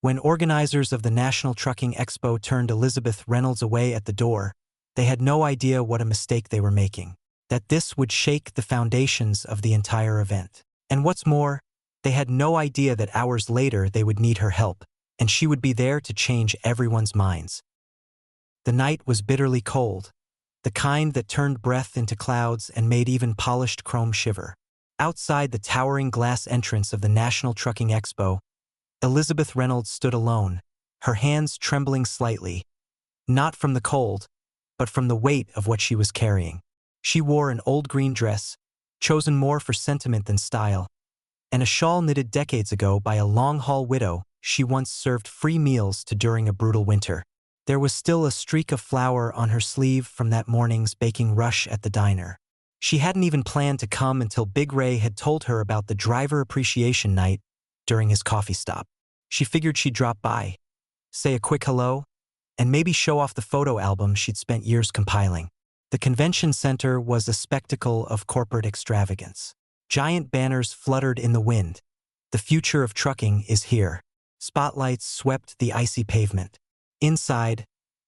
When organizers of the National Trucking Expo turned Elizabeth Reynolds away at the door, they had no idea what a mistake they were making, that this would shake the foundations of the entire event. And what's more, they had no idea that hours later they would need her help, and she would be there to change everyone's minds. The night was bitterly cold, the kind that turned breath into clouds and made even polished chrome shiver. Outside the towering glass entrance of the National Trucking Expo, Elizabeth Reynolds stood alone, her hands trembling slightly, not from the cold, but from the weight of what she was carrying. She wore an old green dress, chosen more for sentiment than style, and a shawl knitted decades ago by a long-haul widow she once served free meals to during a brutal winter. There was still a streak of flour on her sleeve from that morning's baking rush at the diner. She hadn't even planned to come until Big Ray had told her about the driver appreciation night during his coffee stop. She figured she'd drop by, say a quick hello, and maybe show off the photo album she'd spent years compiling. The convention center was a spectacle of corporate extravagance. Giant banners fluttered in the wind. The future of trucking is here. Spotlights swept the icy pavement. Inside,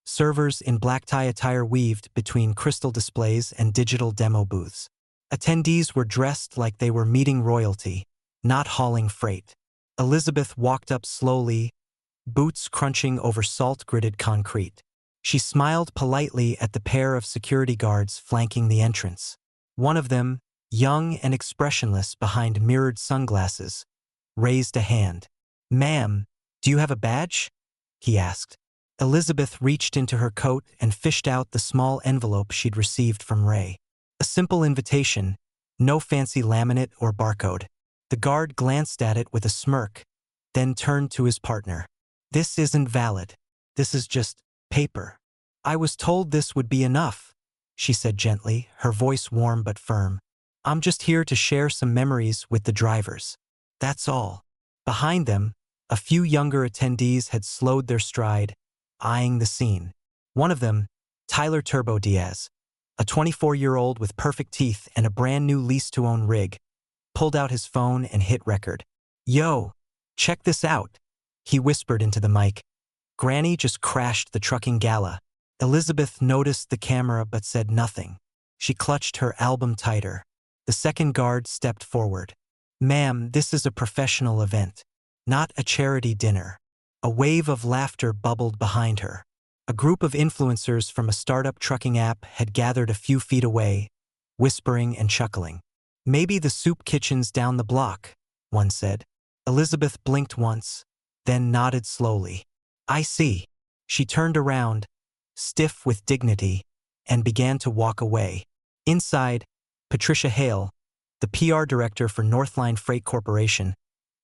servers in black tie attire weaved between crystal displays and digital demo booths. Attendees were dressed like they were meeting royalty, not hauling freight. Elizabeth walked up slowly, boots crunching over salt-gritted concrete. She smiled politely at the pair of security guards flanking the entrance. One of them, young and expressionless behind mirrored sunglasses, raised a hand. "Ma'am, do you have a badge?" he asked. Elizabeth reached into her coat and fished out the small envelope she'd received from Ray. A simple invitation, no fancy laminate or barcode. The guard glanced at it with a smirk, then turned to his partner. "This isn't valid. This is just paper." "I was told this would be enough," she said gently, her voice warm but firm. "I'm just here to share some memories with the drivers. That's all." Behind them, a few younger attendees had slowed their stride, eyeing the scene. One of them, Tyler Turbo Diaz, a 24-year-old with perfect teeth and a brand new lease-to-own rig, pulled out his phone and hit record. "Yo, check this out," he whispered into the mic. "Granny just crashed the trucking gala." Elizabeth noticed the camera but said nothing. She clutched her album tighter. The second guard stepped forward. "Ma'am, this is a professional event, not a charity dinner." A wave of laughter bubbled behind her. A group of influencers from a startup trucking app had gathered a few feet away, whispering and chuckling. "Maybe the soup kitchen's down the block," one said. Elizabeth blinked once, then nodded slowly. "I see." She turned around, stiff with dignity, and began to walk away. Inside, Patricia Hale, the PR director for Northline Freight Corporation,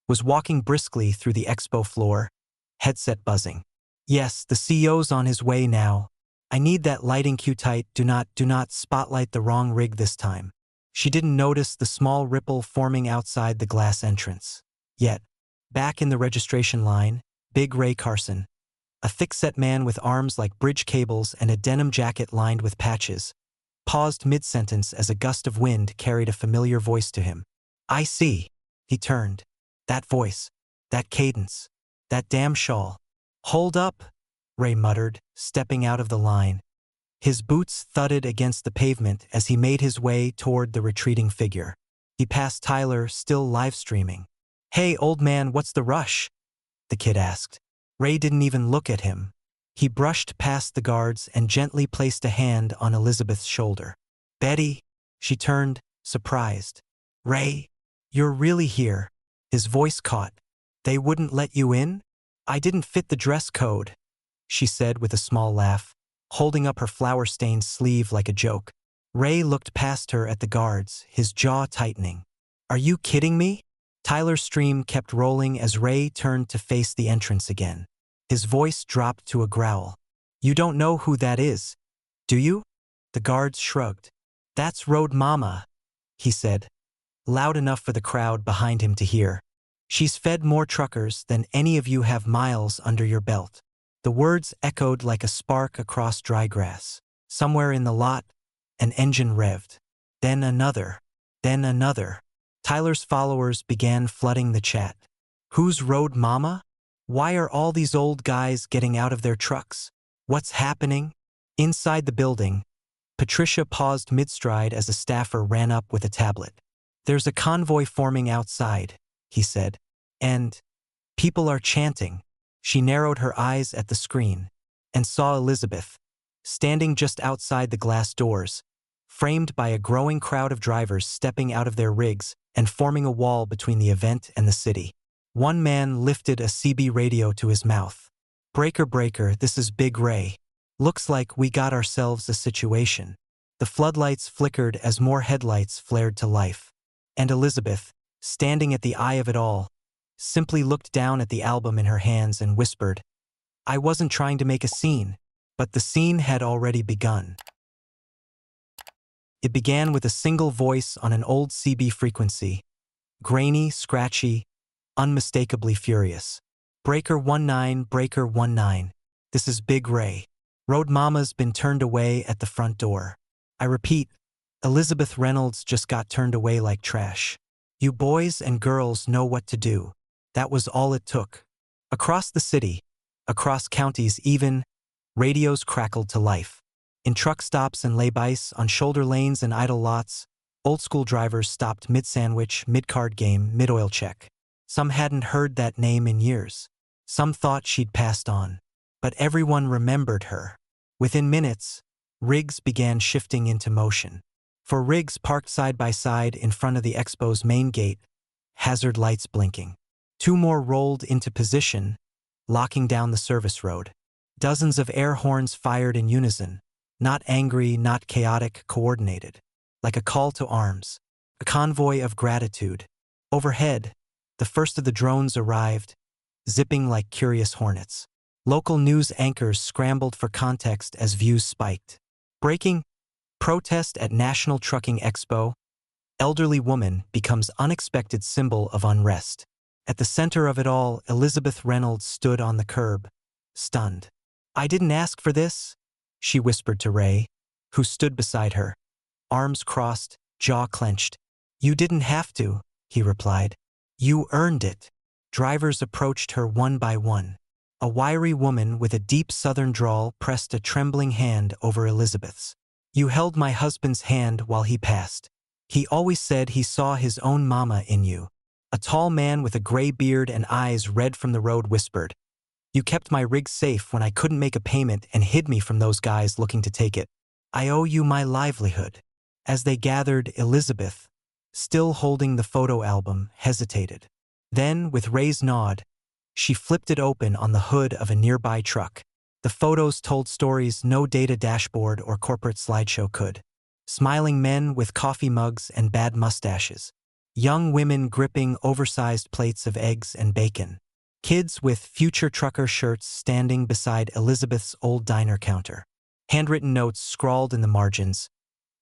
was walking briskly through the expo floor, headset buzzing. "Yes, the CEO's on his way now. I need that lighting cue tight. Do not spotlight the wrong rig this time." She didn't notice the small ripple forming outside the glass entrance. Yet, back in the registration line, Big Ray Carson, a thick-set man with arms like bridge cables and a denim jacket lined with patches, paused mid-sentence as a gust of wind carried a familiar voice to him. "I see." He turned. That voice, that cadence, that damn shawl. "Hold up," Ray muttered, stepping out of the line. His boots thudded against the pavement as he made his way toward the retreating figure. He passed Tyler, still live-streaming. "Hey, old man, what's the rush?" the kid asked. Ray didn't even look at him. He brushed past the guards and gently placed a hand on Elizabeth's shoulder. "Betty?" She turned, surprised. "Ray, you're really here." His voice caught. "They wouldn't let you in?" "I didn't fit the dress code," she said with a small laugh, holding up her flour-stained sleeve like a joke. Ray looked past her at the guards, his jaw tightening. "Are you kidding me?" Tyler's stream kept rolling as Ray turned to face the entrance again. His voice dropped to a growl. "You don't know who that is, do you?" The guards shrugged. "That's Road Mama," he said, loud enough for the crowd behind him to hear. "She's fed more truckers than any of you have miles under your belt." The words echoed like a spark across dry grass. Somewhere in the lot, an engine revved. Then another. Then another. Tyler's followers began flooding the chat. "Who's Road Mama?" Why are all these old guys getting out of their trucks? What's happening? Inside the building, Patricia paused mid-stride as a staffer ran up with a tablet. There's a convoy forming outside, he said. And people are chanting. She narrowed her eyes at the screen and saw Elizabeth, standing just outside the glass doors, framed by a growing crowd of drivers stepping out of their rigs and forming a wall between the event and the city. One man lifted a CB radio to his mouth. "Breaker, breaker, this is Big Ray. Looks like we got ourselves a situation." The floodlights flickered as more headlights flared to life. And Elizabeth, standing at the eye of it all, simply looked down at the album in her hands and whispered, "I wasn't trying to make a scene." But the scene had already begun. It began with a single voice on an old CB frequency, grainy, scratchy, unmistakably furious. "Breaker 19, breaker 19. This is Big Ray. Road Mama's been turned away at the front door. I repeat, Elizabeth Reynolds just got turned away like trash. You boys and girls know what to do." That was all it took. Across the city, across counties even, radios crackled to life. In truck stops and lay-bys, on shoulder lanes and idle lots, old-school drivers stopped mid-sandwich, mid-card game, mid-oil check. Some hadn't heard that name in years. Some thought she'd passed on. But everyone remembered her. Within minutes, rigs began shifting into motion. For rigs parked side by side in front of the expo's main gate, hazard lights blinking. 2 more rolled into position, locking down the service road. Dozens of air horns fired in unison, not angry, not chaotic, coordinated. Like a call to arms, a convoy of gratitude. Overhead, the first of the drones arrived, zipping like curious hornets. Local news anchors scrambled for context as views spiked. Breaking: protest at National Trucking Expo. Elderly woman becomes unexpected symbol of unrest. At the center of it all, Elizabeth Reynolds stood on the curb, stunned. "I didn't ask for this," she whispered to Ray, who stood beside her, arms crossed, jaw clenched. "You didn't have to," he replied. "You earned it." Drivers approached her one by one. A wiry woman with a deep southern drawl pressed a trembling hand over Elizabeth's. "You held my husband's hand while he passed. He always said he saw his own mama in you." A tall man with a gray beard and eyes red from the road whispered, "You kept my rig safe when I couldn't make a payment and hid me from those guys looking to take it. I owe you my livelihood." As they gathered, Elizabeth, still holding the photo album, hesitated. Then, with Ray's nod, she flipped it open on the hood of a nearby truck. The photos told stories no data dashboard or corporate slideshow could. Smiling men with coffee mugs and bad mustaches. Young women gripping oversized plates of eggs and bacon. Kids with future trucker shirts standing beside Elizabeth's old diner counter. Handwritten notes scrawled in the margins.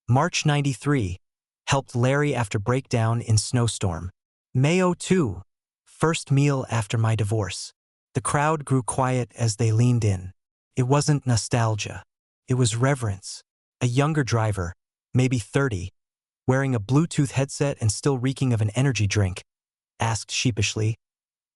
March 93, helped Larry after breakdown in snowstorm. May 02, first meal after my divorce. The crowd grew quiet as they leaned in. It wasn't nostalgia. It was reverence. A younger driver, maybe 30, wearing a Bluetooth headset and still reeking of an energy drink, asked sheepishly,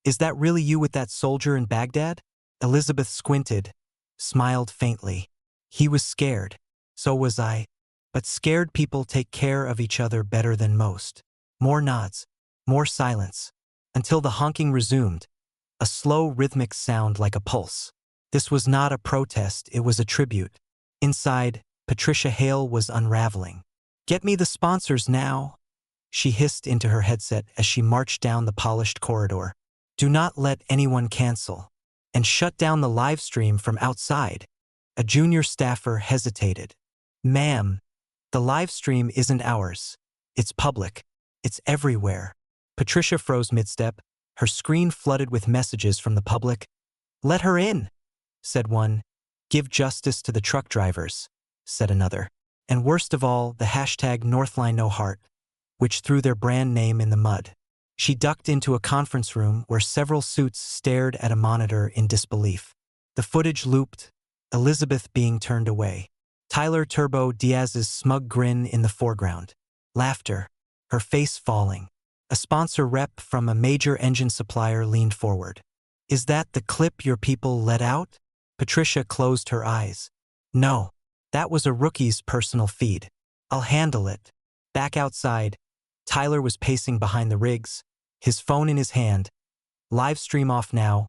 "Is that really you with that soldier in Baghdad?" Elizabeth squinted, smiled faintly. He was scared. So was I. But scared people take care of each other better than most. More nods, more silence, until the honking resumed, a slow rhythmic sound like a pulse. This was not a protest, it was a tribute. Inside, Patricia Hale was unraveling. "Get me the sponsors now," she hissed into her headset as she marched down the polished corridor. "Do not let anyone cancel." And shut down the live stream from outside. A junior staffer hesitated. "Ma'am, the live stream isn't ours. It's public. It's everywhere." Patricia froze mid-step, her screen flooded with messages from the public. "Let her in," said one. "Give justice to the truck drivers," said another. And worst of all, the hashtag #NorthlineNoHeart, which threw their brand name in the mud. She ducked into a conference room where several suits stared at a monitor in disbelief. The footage looped, Elizabeth being turned away. Tyler Turbo Diaz's smug grin in the foreground. Laughter, her face falling. A sponsor rep from a major engine supplier leaned forward. Is that the clip your people let out? Patricia closed her eyes. No. That was a rookie's personal feed. I'll handle it. Back outside, Tyler was pacing behind the rigs, his phone in his hand. Live stream off now,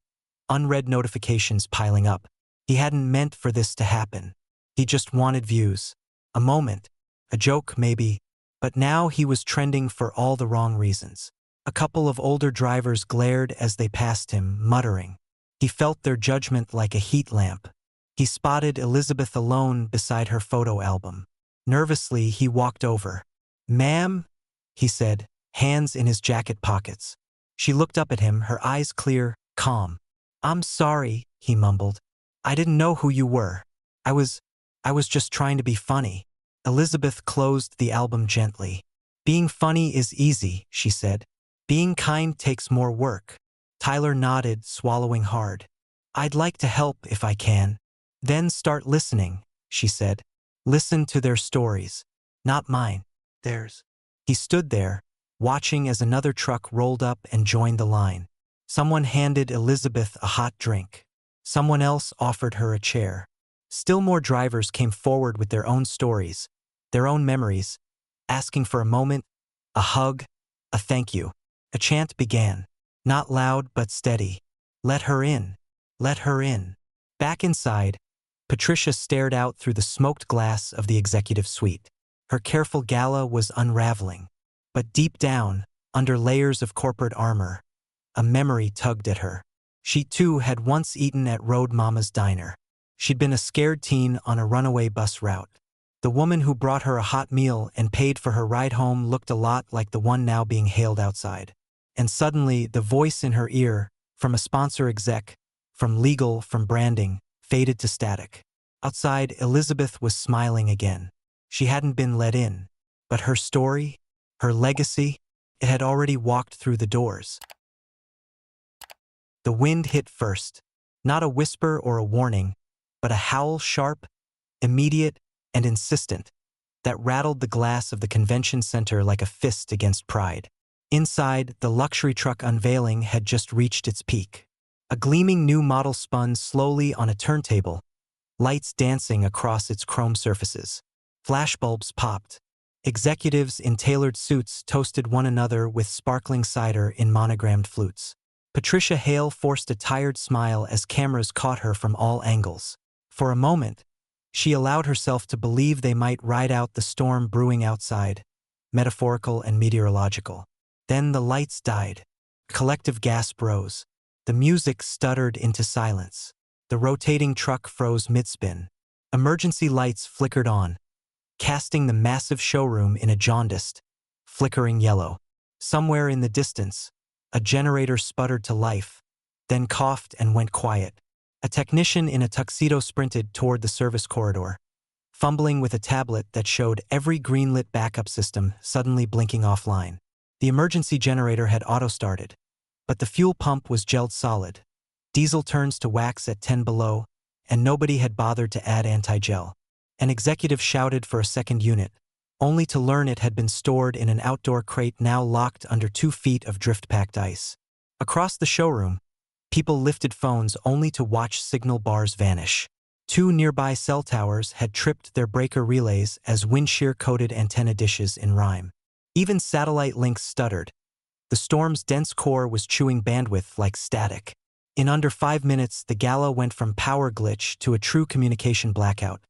unread notifications piling up. He hadn't meant for this to happen. He just wanted views. A moment. A joke, maybe. But now he was trending for all the wrong reasons. A couple of older drivers glared as they passed him, muttering. He felt their judgment like a heat lamp. He spotted Elizabeth alone beside her photo album. Nervously, he walked over. "Ma'am?" he said, hands in his jacket pockets. She looked up at him, her eyes clear, calm. "I'm sorry," he mumbled. "I didn't know who you were. I was just trying to be funny." Elizabeth closed the album gently. "Being funny is easy," she said. "Being kind takes more work." Tyler nodded, swallowing hard. "I'd like to help if I can." "Then start listening," she said. "Listen to their stories. Not mine. Theirs." He stood there, watching as another truck rolled up and joined the line. Someone handed Elizabeth a hot drink. Someone else offered her a chair. Still more drivers came forward with their own stories, their own memories, asking for a moment, a hug, a thank you. A chant began, not loud but steady. "Let her in. Let her in." Back inside, Patricia stared out through the smoked glass of the executive suite. Her careful gala was unraveling. But deep down, under layers of corporate armor, a memory tugged at her. She too had once eaten at Road Mama's diner. She'd been a scared teen on a runaway bus route. The woman who brought her a hot meal and paid for her ride home looked a lot like the one now being hailed outside. And suddenly, the voice in her ear, from a sponsor exec, from legal, from branding, faded to static. Outside, Elizabeth was smiling again. She hadn't been let in. But her story, her legacy, it had already walked through the doors. The wind hit first. Not a whisper or a warning, but a howl sharp, immediate, and insistent, that rattled the glass of the convention center like a fist against pride. Inside, the luxury truck unveiling had just reached its peak. A gleaming new model spun slowly on a turntable, lights dancing across its chrome surfaces. Flashbulbs popped. Executives in tailored suits toasted one another with sparkling cider in monogrammed flutes. Patricia Hale forced a tired smile as cameras caught her from all angles. For a moment, she allowed herself to believe they might ride out the storm brewing outside, metaphorical and meteorological. Then the lights died. A collective gasp rose. The music stuttered into silence. The rotating truck froze mid-spin. Emergency lights flickered on, casting the massive showroom in a jaundiced, flickering yellow. Somewhere in the distance, a generator sputtered to life, then coughed and went quiet. A technician in a tuxedo sprinted toward the service corridor, fumbling with a tablet that showed every greenlit backup system suddenly blinking offline. The emergency generator had auto-started, but the fuel pump was gelled solid. Diesel turns to wax at 10 below, and nobody had bothered to add anti-gel. An executive shouted for a second unit, only to learn it had been stored in an outdoor crate now locked under 2 feet of drift-packed ice. Across the showroom, people lifted phones only to watch signal bars vanish. 2 nearby cell towers had tripped their breaker relays as wind shear-coated antenna dishes in rhyme. Even satellite links stuttered. The storm's dense core was chewing bandwidth like static. In under 5 minutes, the gala went from power glitch to a true communication blackout,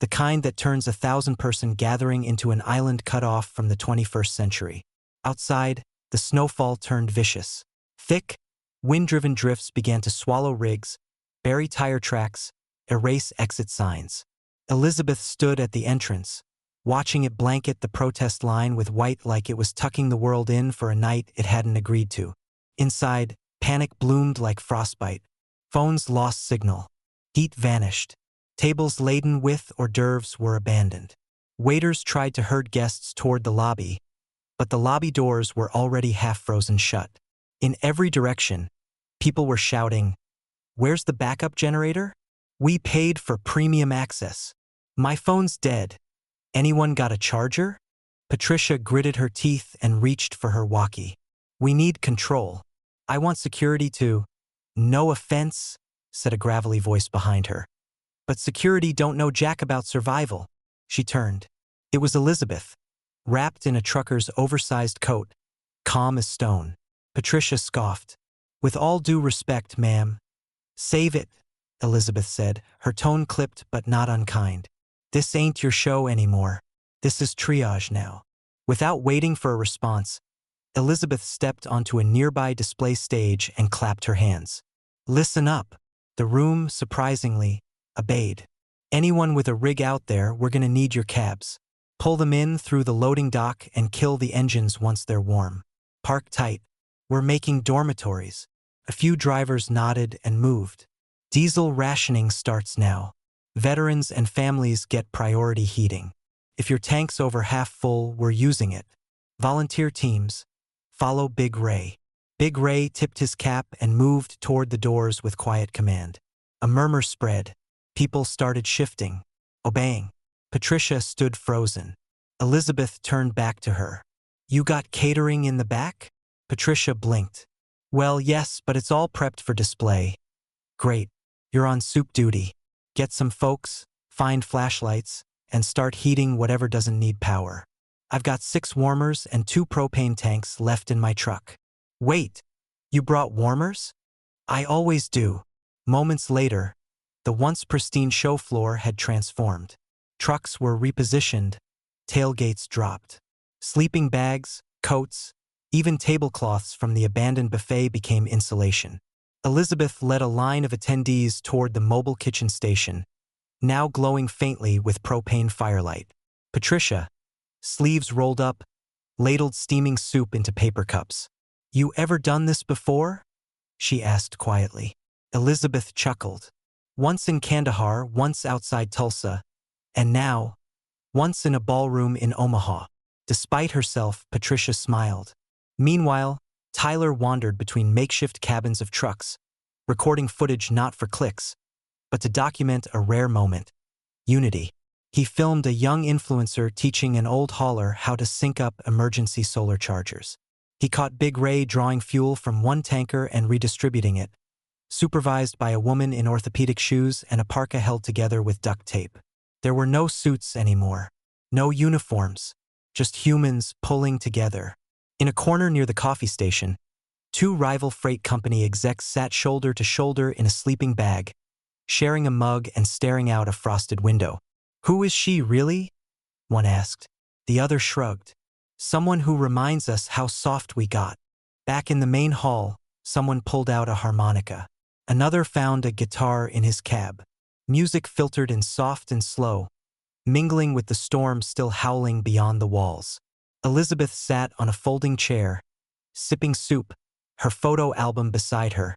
the kind that turns a 1,000-person gathering into an island cut off from the 21st century. Outside, the snowfall turned vicious. Thick, wind-driven drifts began to swallow rigs, bury tire tracks, erase exit signs. Elizabeth stood at the entrance, watching it blanket the protest line with white like it was tucking the world in for a night it hadn't agreed to. Inside, panic bloomed like frostbite. Phones lost signal. Heat vanished. Tables laden with hors d'oeuvres were abandoned. Waiters tried to herd guests toward the lobby, but the lobby doors were already half-frozen shut. In every direction, people were shouting, "Where's the backup generator? We paid for premium access. My phone's dead. Anyone got a charger?" Patricia gritted her teeth and reached for her walkie. "We need control. I want security to..." "No offense," said a gravelly voice behind her. "But security don't know jack about survival." She turned. It was Elizabeth, wrapped in a trucker's oversized coat, calm as stone. Patricia scoffed. "With all due respect, ma'am." "Save it," Elizabeth said, her tone clipped but not unkind. "This ain't your show anymore. This is triage now." Without waiting for a response, Elizabeth stepped onto a nearby display stage and clapped her hands. "Listen up." The room, surprisingly, obeyed. "Anyone with a rig out there, we're gonna need your cabs. Pull them in through the loading dock and kill the engines once they're warm. Park tight. We're making dormitories." A few drivers nodded and moved. "Diesel rationing starts now. Veterans and families get priority heating. If your tank's over half full, we're using it. Volunteer teams, follow Big Ray." Big Ray tipped his cap and moved toward the doors with quiet command. A murmur spread. People started shifting, obeying. Patricia stood frozen. Elizabeth turned back to her. "You got catering in the back?" Patricia blinked. "Well, yes, but it's all prepped for display." "Great. You're on soup duty. Get some folks, find flashlights, and start heating whatever doesn't need power. I've got 6 warmers and 2 propane tanks left in my truck." "Wait, you brought warmers?" "I always do." Moments later, the once pristine show floor had transformed. Trucks were repositioned, tailgates dropped. Sleeping bags, coats, even tablecloths from the abandoned buffet became insulation. Elizabeth led a line of attendees toward the mobile kitchen station, now glowing faintly with propane firelight. Patricia, sleeves rolled up, ladled steaming soup into paper cups. "You ever done this before?" she asked quietly. Elizabeth chuckled. "Once in Kandahar, once outside Tulsa, and now, once in a ballroom in Omaha." Despite herself, Patricia smiled. Meanwhile, Tyler wandered between makeshift cabins of trucks, recording footage not for clicks, but to document a rare moment: unity. He filmed a young influencer teaching an old hauler how to sync up emergency solar chargers. He caught Big Ray drawing fuel from one tanker and redistributing it, supervised by a woman in orthopedic shoes and a parka held together with duct tape. There were no suits anymore, no uniforms, just humans pulling together. In a corner near the coffee station, 2 rival freight company execs sat shoulder to shoulder in a sleeping bag, sharing a mug and staring out a frosted window. "Who is she, really?" one asked. The other shrugged. "Someone who reminds us how soft we got." Back in the main hall, someone pulled out a harmonica. Another found a guitar in his cab. Music filtered in soft and slow, mingling with the storm still howling beyond the walls. Elizabeth sat on a folding chair, sipping soup, her photo album beside her,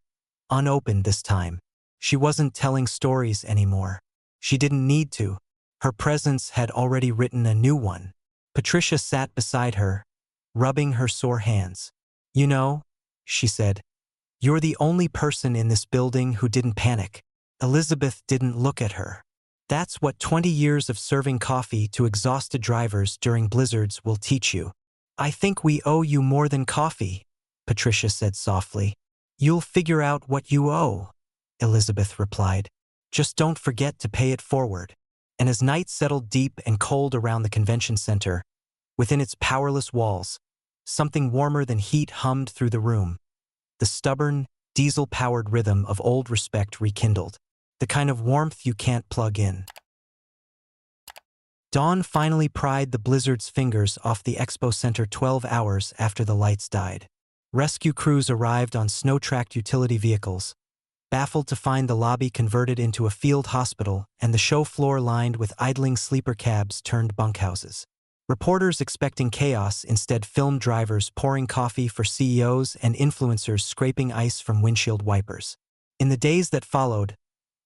unopened this time. She wasn't telling stories anymore. She didn't need to. Her presence had already written a new one. Patricia sat beside her, rubbing her sore hands. "You know," she said, "you're the only person in this building who didn't panic." Elizabeth didn't look at her. "That's what 20 years of serving coffee to exhausted drivers during blizzards will teach you." "I think we owe you more than coffee," Patricia said softly. "You'll figure out what you owe," Elizabeth replied. "Just don't forget to pay it forward." And as night settled deep and cold around the convention center, within its powerless walls, something warmer than heat hummed through the room. The stubborn, diesel-powered rhythm of old respect rekindled. The kind of warmth you can't plug in. Dawn finally pried the blizzard's fingers off the expo center 12 hours after the lights died. Rescue crews arrived on snow-tracked utility vehicles, baffled to find the lobby converted into a field hospital and the show floor lined with idling sleeper cabs turned bunkhouses. Reporters expecting chaos instead filmed drivers pouring coffee for CEOs and influencers scraping ice from windshield wipers. In the days that followed,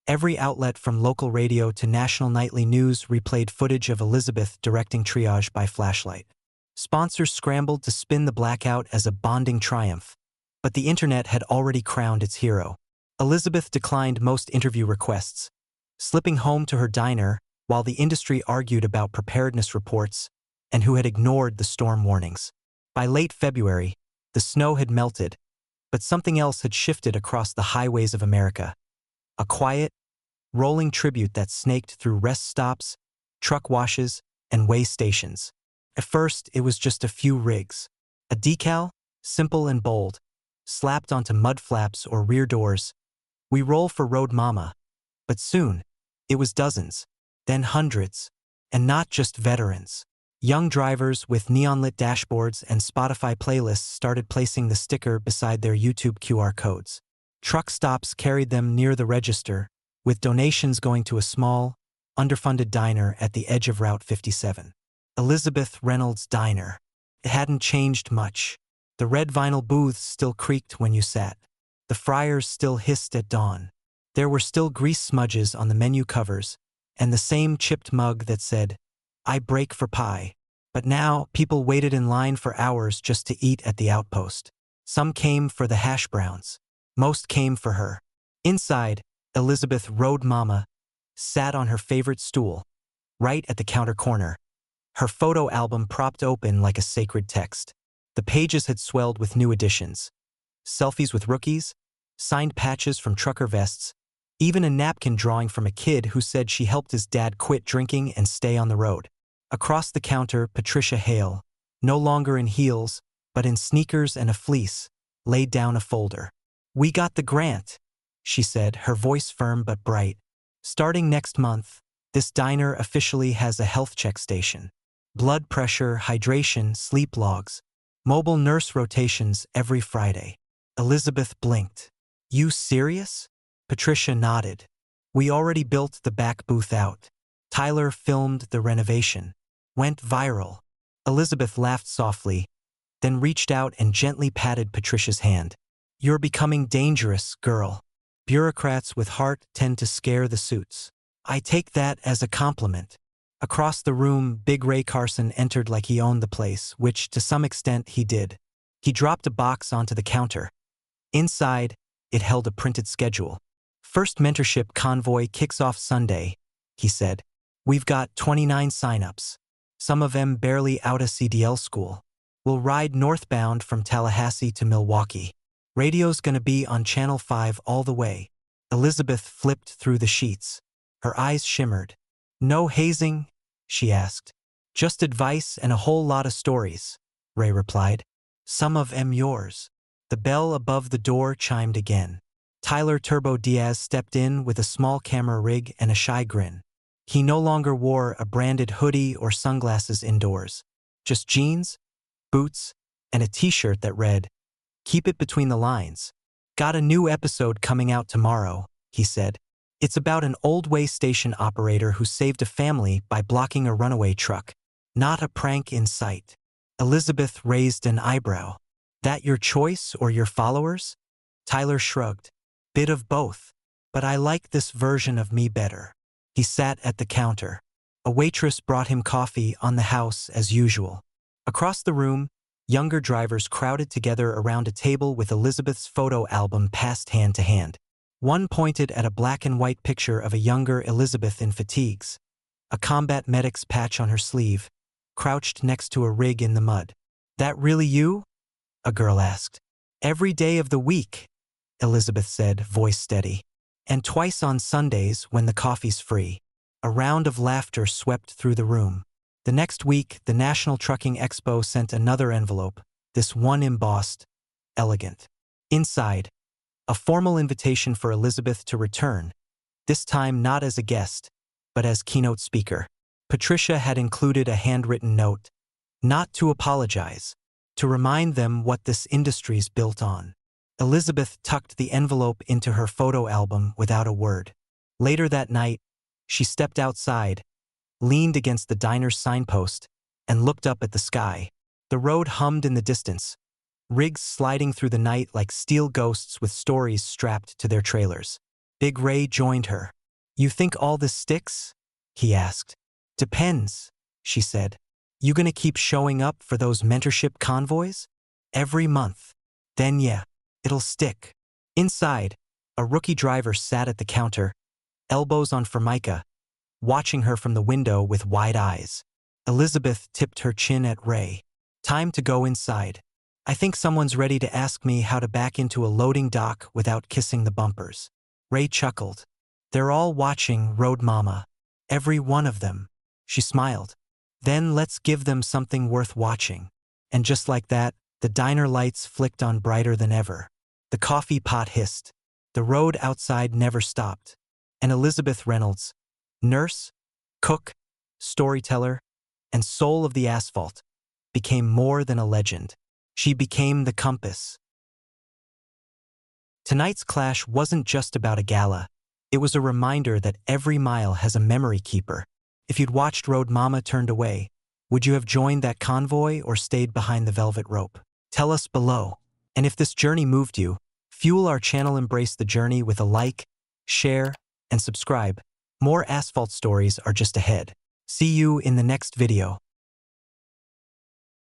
every outlet from local radio to national nightly news replayed footage of Elizabeth directing triage by flashlight. Sponsors scrambled to spin the blackout as a bonding triumph, but the internet had already crowned its hero. Elizabeth declined most interview requests, slipping home to her diner while the industry argued about preparedness reports and who had ignored the storm warnings. By late February, the snow had melted, But something else had shifted across the highways of America. A quiet, rolling tribute that snaked through rest stops, truck washes, and way stations. At first, it was just a few rigs. A decal, simple and bold, slapped onto mud flaps or rear doors. "We roll for Road Mama." But soon, it was dozens, then hundreds, and not just veterans. Young drivers with neon-lit dashboards and Spotify playlists started placing the sticker beside their YouTube QR codes. Truck stops carried them near the register, with donations going to a small, underfunded diner at the edge of Route 57. Elizabeth Reynolds' Diner. It hadn't changed much. The red vinyl booths still creaked when you sat. The fryers still hissed at dawn. There were still grease smudges on the menu covers, and the same chipped mug that said, "I break for pie." But now, people waited in line for hours just to eat at the outpost. Some came for the hash browns. Most came for her. Inside, Elizabeth Road Mama sat on her favorite stool, right at the counter corner, her photo album propped open like a sacred text. The pages had swelled with new additions. Selfies with rookies, signed patches from trucker vests, even a napkin drawing from a kid who said she helped his dad quit drinking and stay on the road. Across the counter, Patricia Hale, no longer in heels, but in sneakers and a fleece, laid down a folder. "We got the grant," she said, her voice firm but bright. "Starting next month, this diner officially has a health check station. Blood pressure, hydration, sleep logs, mobile nurse rotations every Friday." Elizabeth blinked. "You serious?" Patricia nodded. "We already built the back booth out. Tyler filmed the renovation. Went viral." Elizabeth laughed softly, then reached out and gently patted Patricia's hand. "You're becoming dangerous, girl. Bureaucrats with heart tend to scare the suits." "I take that as a compliment." Across the room, Big Ray Carson entered like he owned the place, which, to some extent, he did. He dropped a box onto the counter. Inside, it held a printed schedule. "First mentorship convoy kicks off Sunday," he said. "We've got 29 signups. Some of them barely out of CDL school. We'll ride northbound from Tallahassee to Milwaukee. Radio's gonna be on Channel 5 all the way." Elizabeth flipped through the sheets. Her eyes shimmered. "No hazing?" she asked. "Just advice and a whole lot of stories," Ray replied. "Some of 'em yours." The bell above the door chimed again. Tyler Turbo Diaz stepped in with a small camera rig and a shy grin. He no longer wore a branded hoodie or sunglasses indoors. Just jeans, boots, and a t-shirt that read, "Keep it between the lines." "Got a new episode coming out tomorrow," he said. "It's about an old way station operator who saved a family by blocking a runaway truck. Not a prank in sight." Elizabeth raised an eyebrow. "That your choice or your followers?" Tyler shrugged. "Bit of both. But I like this version of me better." He sat at the counter. A waitress brought him coffee on the house as usual. Across the room, younger drivers crowded together around a table with Elizabeth's photo album passed hand to hand. One pointed at a black and white picture of a younger Elizabeth in fatigues, a combat medic's patch on her sleeve, crouched next to a rig in the mud. "That really you?" a girl asked. "Every day of the week," Elizabeth said, voice steady. "And twice on Sundays when the coffee's free." A round of laughter swept through the room. The next week, the National Trucking Expo sent another envelope, this one embossed, elegant. Inside, a formal invitation for Elizabeth to return, this time not as a guest, but as keynote speaker. Patricia had included a handwritten note, not to apologize, to remind them what this industry's built on. Elizabeth tucked the envelope into her photo album without a word. Later that night, she stepped outside, leaned against the diner's signpost, and looked up at the sky. The road hummed in the distance, rigs sliding through the night like steel ghosts with stories strapped to their trailers. Big Ray joined her. "You think all this sticks?" he asked. "Depends," she said. "You gonna keep showing up for those mentorship convoys? Every month. Then yeah, it'll stick." Inside, a rookie driver sat at the counter, elbows on Formica, watching her from the window with wide eyes. Elizabeth tipped her chin at Ray. "Time to go inside." I think someone's ready to ask me how to back into a loading dock without kissing the bumpers. Ray chuckled. They're all watching Road Mama. Every one of them. She smiled. Then let's give them something worth watching. And just like that, the diner lights flicked on brighter than ever. The coffee pot hissed. The road outside never stopped. And Elizabeth Reynolds, nurse, cook, storyteller, and soul of the asphalt, became more than a legend. She became the compass. Tonight's clash wasn't just about a gala. It was a reminder that every mile has a memory keeper. If you'd watched Road Mama turned away, would you have joined that convoy or stayed behind the velvet rope? Tell us below. And if this journey moved you, fuel our channel Embrace the Journey with a like, share, and subscribe. More asphalt stories are just ahead. See you in the next video.